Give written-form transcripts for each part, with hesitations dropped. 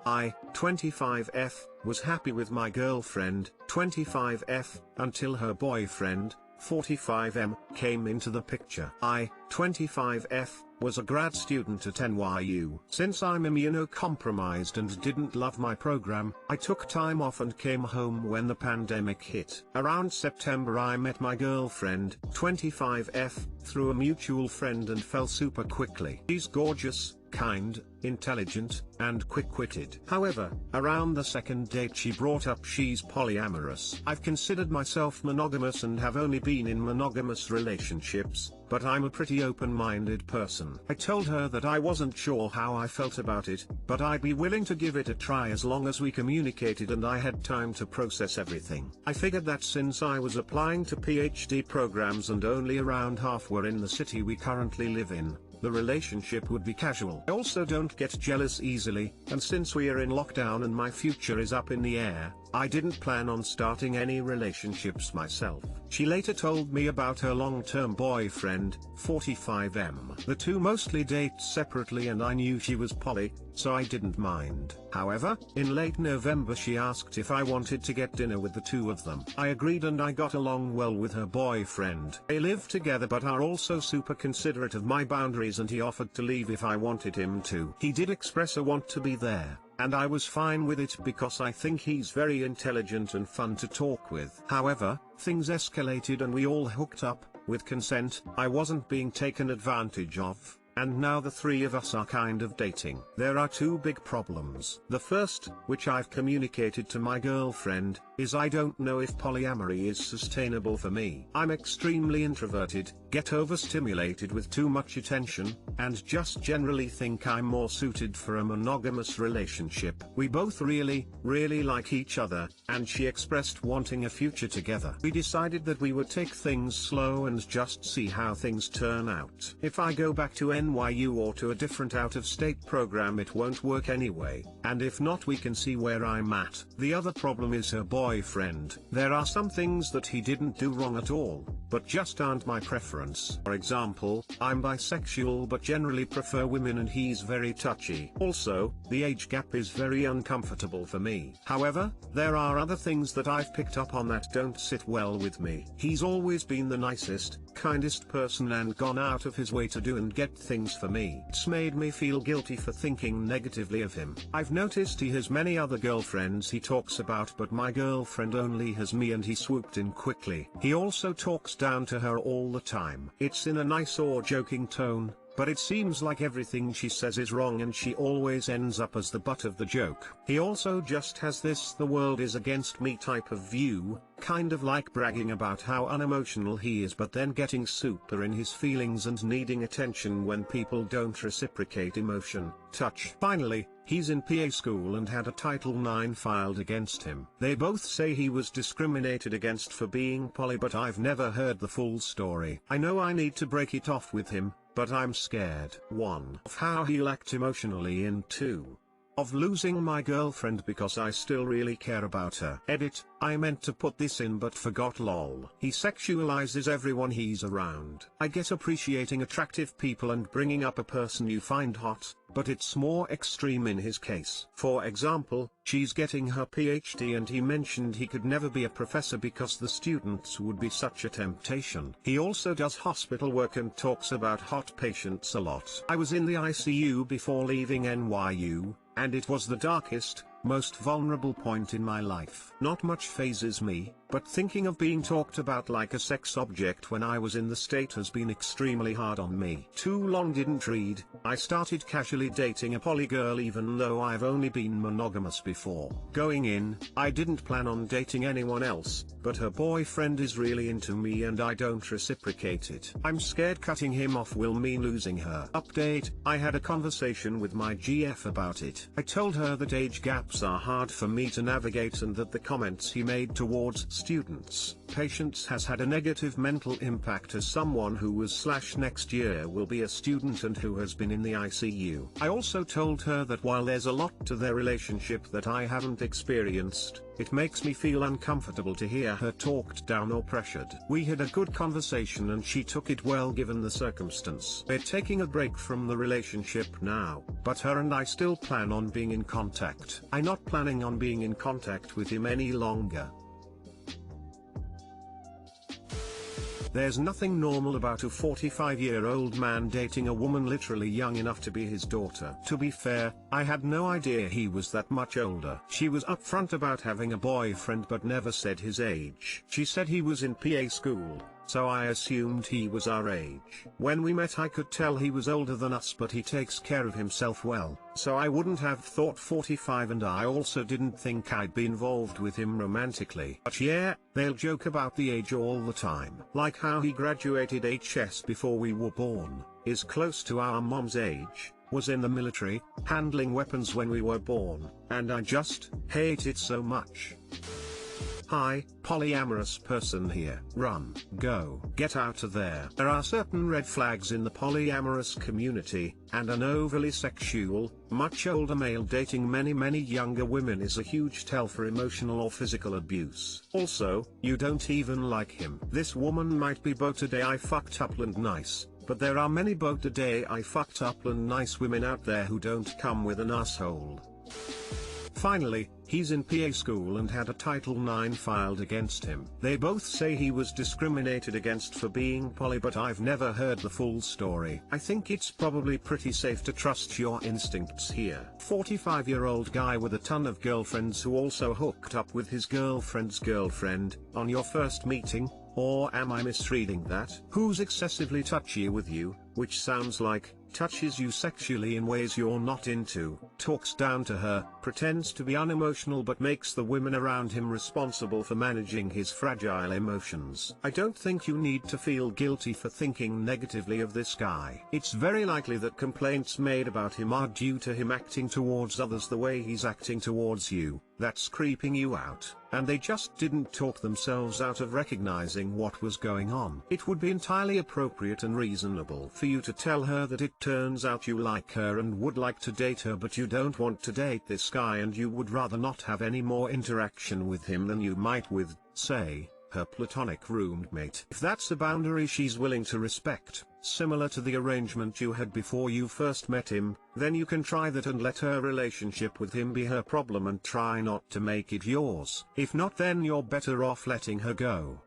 I, 25F, was happy with my girlfriend, 25F, until her boyfriend, 45M, came into the picture. I, 25F, was a grad student at NYU. Since I'm immunocompromised and didn't love my program, I took time off and came home when the pandemic hit. Around September I met my girlfriend, 25F, through a mutual friend and fell super quickly. She's gorgeous, kind, intelligent, and quick-witted. However, around the second date she brought up she's polyamorous. I've considered myself monogamous and have only been in monogamous relationships, but I'm a pretty open-minded person. I told her that I wasn't sure how I felt about it, but I'd be willing to give it a try as long as we communicated and I had time to process everything. I figured that since I was applying to PhD programs and only around half were in the city we currently live in, the relationship would be casual. I also don't get jealous easily, and since we are in lockdown and my future is up in the air, I didn't plan on starting any relationships myself. She later told me about her long-term boyfriend, 45M. The two mostly date separately and I knew she was poly, so I didn't mind. However, in late November she asked if I wanted to get dinner with the two of them. I agreed and I got along well with her boyfriend. They live together but are also super considerate of my boundaries and he offered to leave if I wanted him to. He did express a want to be there, and I was fine with it because I think he's very intelligent and fun to talk with. However, things escalated and we all hooked up, with consent. I wasn't being taken advantage of, and now the three of us are kind of dating. There are two big problems. The first, which I've communicated to my girlfriend, is I don't know if polyamory is sustainable for me. I'm extremely introverted, get overstimulated with too much attention, and just generally think I'm more suited for a monogamous relationship. We both really like each other, and she expressed wanting a future together. We decided that we would take things slow and just see how things turn out. If I go back to NYU or to a different out-of-state program it won't work anyway, and if not we can see where I'm at. The other problem is her boyfriend. There are some things that he didn't do wrong at all, but just aren't my preference. For example, I'm bisexual but generally prefer women and he's very touchy. Also, the age gap is very uncomfortable for me. However, there are other things that I've picked up on that don't sit well with me. He's always been the nicest, kindest person and gone out of his way to do and get things for me. It's made me feel guilty for thinking negatively of him. I've noticed he has many other girlfriends he talks about but my girlfriend only has me and he swooped in quickly. He also talks down to her all the time. It's in a nice or joking tone, but it seems like everything she says is wrong and she always ends up as the butt of the joke. He also just has this "the world is against me" type of view, kind of like bragging about how unemotional he is but then getting super in his feelings and needing attention when people don't reciprocate emotion, touch. Finally, he's in PA school and had a Title IX filed against him. They both say he was discriminated against for being poly but I've never heard the full story. I know I need to break it off with him, but I'm scared. 1. Of how he'll act emotionally, and 2. of losing my girlfriend because I still really care about her. Edit, I meant to put this in but forgot lol. He sexualizes everyone he's around. I get appreciating attractive people and bringing up a person you find hot, but it's more extreme in his case. For example, she's getting her PhD and he mentioned he could never be a professor because the students would be such a temptation. He also does hospital work and talks about hot patients a lot. I was in the ICU before leaving NYU, and it was the darkest, most vulnerable point in my life. Not much phases me, but thinking of being talked about like a sex object when I was in the state has been extremely hard on me. Too long didn't read, I started casually dating a poly girl even though I've only been monogamous before. Going in, I didn't plan on dating anyone else, but her boyfriend is really into me and I don't reciprocate it. I'm scared cutting him off will mean losing her. Update, I had a conversation with my GF about it. I told her that age gaps are hard for me to navigate and that the comments he made towards students. Patience has had a negative mental impact as someone who was / next year will be a student and who has been in the ICU. I also told her that while there's a lot to their relationship that I haven't experienced, it makes me feel uncomfortable to hear her talked down or pressured. We had a good conversation and she took it well given the circumstance. We're taking a break from the relationship now, but her and I still plan on being in contact. I'm not planning on being in contact with him any longer. There's nothing normal about a 45-year-old man dating a woman literally young enough to be his daughter. To be fair, I had no idea he was that much older. She was upfront about having a boyfriend but never said his age. She said he was in PA school, so I assumed he was our age. When we met I could tell he was older than us, but he takes care of himself well, so I wouldn't have thought 45, and I also didn't think I'd be involved with him romantically. But yeah, they'll joke about the age all the time. Like how he graduated HS before we were born, is close to our mom's age, was in the military, handling weapons when we were born, and I just hate it so much. Hi, polyamorous person here. Run, go, get out of there. There are certain red flags in the polyamorous community, and an overly sexual, much older male dating many younger women is a huge tell for emotional or physical abuse. Also, you don't even like him. This woman might be both today I fucked up and nice, but there are many both today I fucked up and nice women out there who don't come with an asshole. Finally, he's in PA school and had a Title IX filed against him. They both say he was discriminated against for being poly, but I've never heard the full story. I think it's probably pretty safe to trust your instincts here. 45-year-old guy with a ton of girlfriends who also hooked up with his girlfriend's girlfriend on your first meeting, or am I misreading that? Who's excessively touchy with you, which sounds like touches you sexually in ways you're not into, talks down to her, pretends to be unemotional but makes the women around him responsible for managing his fragile emotions. I don't think you need to feel guilty for thinking negatively of this guy. It's very likely that complaints made about him are due to him acting towards others the way he's acting towards you. That's creeping you out, and they just didn't talk themselves out of recognizing what was going on. It would be entirely appropriate and reasonable for you to tell her that it turns out you like her and would like to date her, but you don't want to date this guy and you would rather not have any more interaction with him than you might with, say, her platonic roommate. If that's a boundary she's willing to respect, similar to the arrangement you had before you first met him, then you can try that and let her relationship with him be her problem and try not to make it yours. If not, then you're better off letting her go.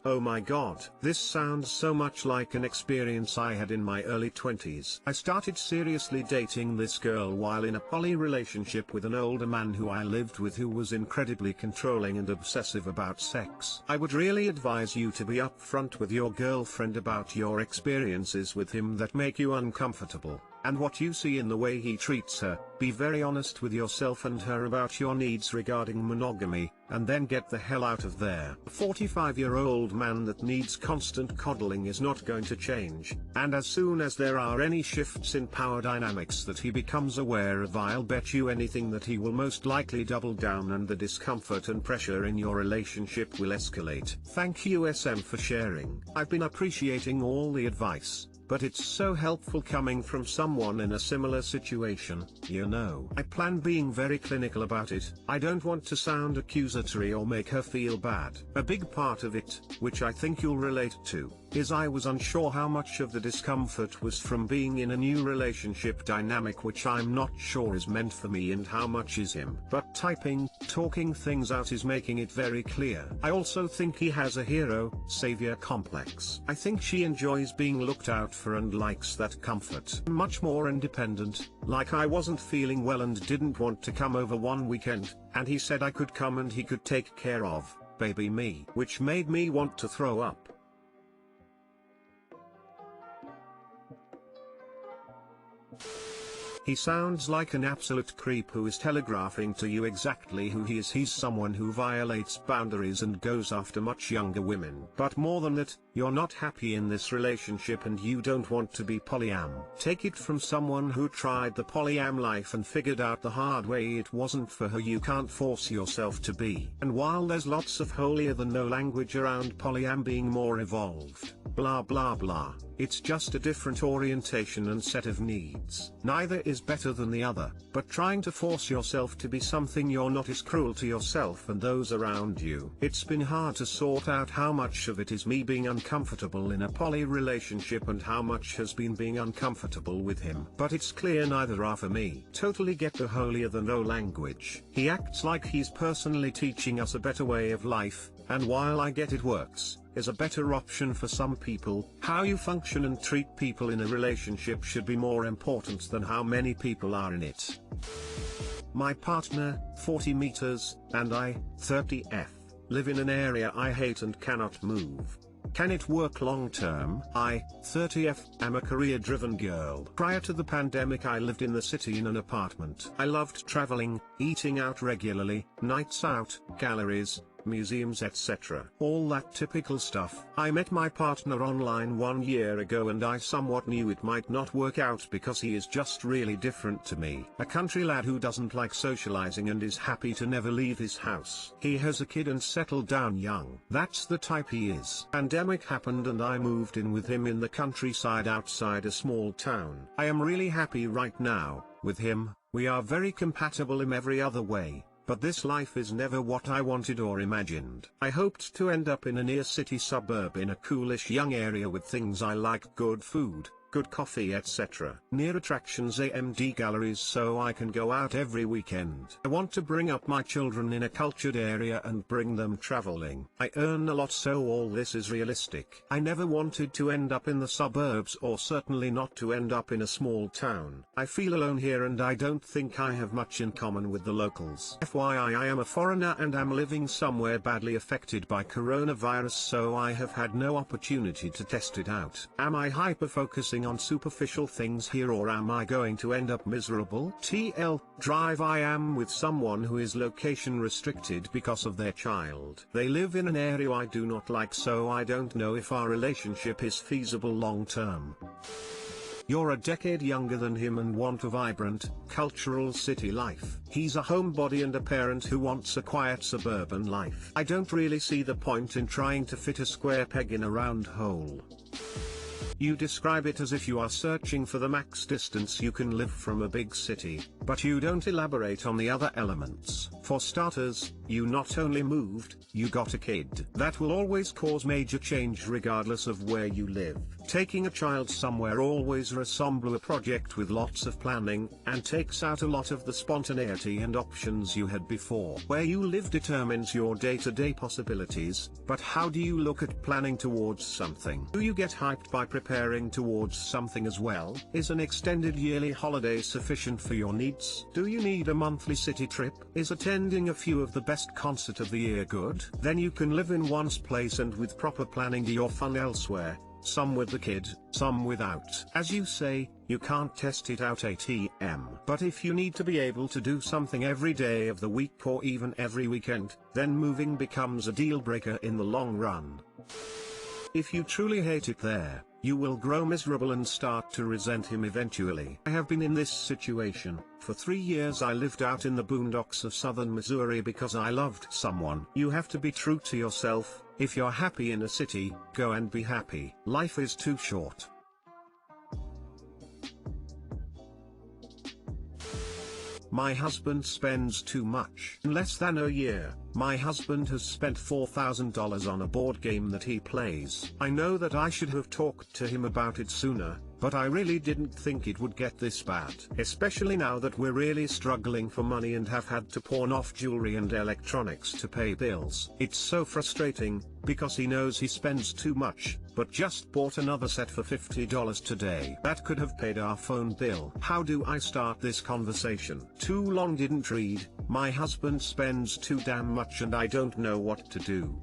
Oh my god, this sounds so much like an experience I had in my early 20s. I started seriously dating this girl while in a poly relationship with an older man who I lived with, who was incredibly controlling and obsessive about sex. I would really advise you to be upfront with your girlfriend about your experiences with him that make you uncomfortable, and what you see in the way he treats her. Be very honest with yourself and her about your needs regarding monogamy, and then get the hell out of there. A 45-year-old man that needs constant coddling is not going to change, and as soon as there are any shifts in power dynamics that he becomes aware of, I'll bet you anything that he will most likely double down and the discomfort and pressure in your relationship will escalate. Thank you SM for sharing. I've been appreciating all the advice, but it's so helpful coming from someone in a similar situation, you know. I plan being very clinical about it. I don't want to sound accusatory or make her feel bad. A big part of it, which I think you'll relate to, is I was unsure how much of the discomfort was from being in a new relationship dynamic which I'm not sure is meant for me and how much is him. But talking things out is making it very clear. I also think he has a hero, savior complex. I think she enjoys being looked out for and likes that comfort. Much more independent, like I wasn't feeling well and didn't want to come over one weekend, and he said I could come and he could take care of baby me, which made me want to throw up. He sounds like an absolute creep who is telegraphing to you exactly who he is. He's someone who violates boundaries and goes after much younger women. But more than that, you're not happy in this relationship and you don't want to be polyam. Take it from someone who tried the polyam life and figured out the hard way it wasn't for her. You can't force yourself to be. And while there's lots of holier than no language around polyam being more evolved, blah blah blah, it's just a different orientation and set of needs. Neither is better than the other, but trying to force yourself to be something you're not is cruel to yourself and those around you. It's been hard to sort out how much of it is me being uncomfortable in a poly relationship and how much has been being uncomfortable with him. But it's clear neither are for me. Totally get the holier than no language. He acts like he's personally teaching us a better way of life, and while I get it works, is a better option for some people, how you function and treat people in a relationship should be more important than how many people are in it. My partner, 40 meters, and I, 30F, live in an area I hate and cannot move. Can it work long term? I, 30F, am a career-driven girl. Prior to the pandemic I lived in the city in an apartment. I loved traveling, eating out regularly, nights out, galleries, museums, etc. All that typical stuff. I met my partner online 1 year ago and I somewhat knew it might not work out because he is just really different to me. A country lad who doesn't like socializing and is happy to never leave his house. He has a kid and settled down young. That's the type he is. Pandemic happened and I moved in with him in the countryside outside a small town. I am really happy right now with him. We are very compatible in every other way. But this life is never what I wanted or imagined. I hoped to end up in a near city suburb in a coolish young area with things I like, good food, good coffee, etc. Near attractions, AMD galleries, so I can go out every weekend. I want to bring up my children in a cultured area and bring them traveling. I earn a lot, so all this is realistic. I never wanted to end up in the suburbs or certainly not to end up in a small town. I feel alone here and I don't think I have much in common with the locals. FYI, I am a foreigner and am living somewhere badly affected by coronavirus, so I have had no opportunity to test it out. Am I hyper-focusing on superficial things here or am I going to end up miserable? TL, drive. I am with someone who is location restricted because of their child. They live in an area I do not like, so I don't know if our relationship is feasible long term. You're a decade younger than him and want a vibrant, cultural city life. He's a homebody and a parent who wants a quiet suburban life. I don't really see the point in trying to fit a square peg in a round hole. You describe it as if you are searching for the max distance you can live from a big city, but you don't elaborate on the other elements. For starters, you not only moved, you got a kid. That will always cause major change regardless of where you live. Taking a child somewhere always resembles a project with lots of planning, and takes out a lot of the spontaneity and options you had before. Where you live determines your day-to-day possibilities, but how do you look at planning towards something? Do you get hyped by preparing towards something as well? Is an extended yearly holiday sufficient for your needs? Do you need a monthly city trip? Is attending a few of the best concerts of the year good? Then you can live in one's place and with proper planning do your fun elsewhere. Some with the kid, some without. As you say, you can't test it out ATM. But if you need to be able to do something every day of the week or even every weekend, then moving becomes a deal breaker in the long run. If you truly hate it there, you will grow miserable and start to resent him eventually. I have been in this situation. For 3 years I lived out in the boondocks of southern Missouri because I loved someone. You have to be true to yourself. If you're happy in a city, go and be happy. Life is too short. My husband spends too much. In less than a year, my husband has spent $4,000 on a board game that he plays. I know that I should have talked to him about it sooner, but I really didn't think it would get this bad. Especially now that we're really struggling for money and have had to pawn off jewelry and electronics to pay bills. It's so frustrating, because he knows he spends too much, but just bought another set for $50 today. That could have paid our phone bill. How do I start this conversation? Too long, didn't read. My husband spends too damn much and I don't know what to do.